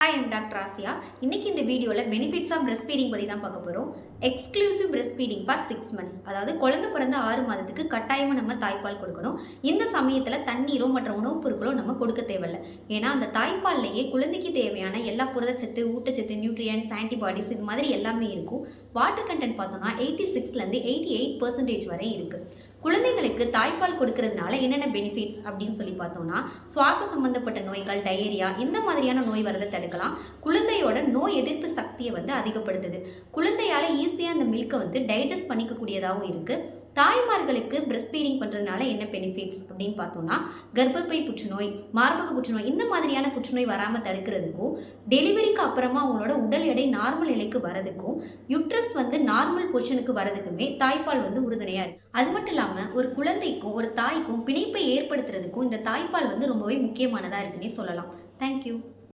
Hi, I'm Dr. Asya. இன்னைக்கு இந்த வீடியோவில் பெனிஃபிட்ஸ் ஆஃப் பிரஸ்ட் ஃபீடிங் பற்றி தான் பார்க்க போகிறோம். Exclusive breast feeding for 6 months, அதாவது குழந்தை பிறந்த 6 மாதத்துக்கு கட்டாயமாக நம்ம தாய்ப்பால் கொடுக்கணும். இந்த சமயத்தில் தண்ணீரோ மற்ற உணவுப் பொருட்களோ நம்ம கொடுக்க தேவையில்லை. ஏன்னா அந்த தாய்ப்பால்லையே குழந்தைக்கு தேவையான எல்லா புரதச்சத்து, ஊட்டச்சத்து, நியூட்ரியன்ஸ், ஆன்டிபாடிஸ் இது மாதிரி எல்லாமே இருக்கும். வாட்டர் கண்டென்ட் பார்த்தோம்னா 86லேருந்து 88% வரை இருக்குது. குழந்தைங்களுக்கு தாய்ப்பால் கொடுக்கறதுனால என்னென்ன பெனிஃபிட்ஸ் அப்படின்னு சொல்லி பார்த்தோம்னா, சுவாச சம்பந்தப்பட்ட நோய்கள், டயேரியா இந்த மாதிரியான நோய் வரதை தடுக்கலாம். குழந்தையோட நோய் எதிர்ப்பு சக்தியை அதிகப்படுத்துது. குழந்தையால் ஈஸியாக அந்த மில்கை டைஜஸ்ட் பண்ணிக்கக்கூடியதாகவும் இருக்குது. தாய்மார்களுக்கு பிரஸ்ட் ஃபீடிங் பண்ணுறதுனால என்ன பெனிஃபிட்ஸ் அப்படின்னு பார்த்தோம்னா, கர்ப்பப்பை புற்றுநோய், மார்பக புற்றுநோய் இந்த மாதிரியான புற்றுநோய் வராமல் தடுக்கிறதுக்கும், டெலிவரிக்கு அப்புறமா அவங்களோட உடல் எடை நார்மல் நிலைக்கு வரதுக்கும், யுட்ரஸ் நார்மல் பொசிஷனுக்கு வரதுக்குமே தாய்ப்பால் உறுதுணையாக இருக்குது. அது மட்டும் இல்லாமல் ஒரு குழந்தைக்கும் ஒரு தாய்க்கும் பிணைப்பை ஏற்படுத்துறதுக்கும் இந்த தாய்ப்பால் ரொம்பவே முக்கியமானதாக இருக்குன்னே சொல்லலாம். தேங்க்யூ.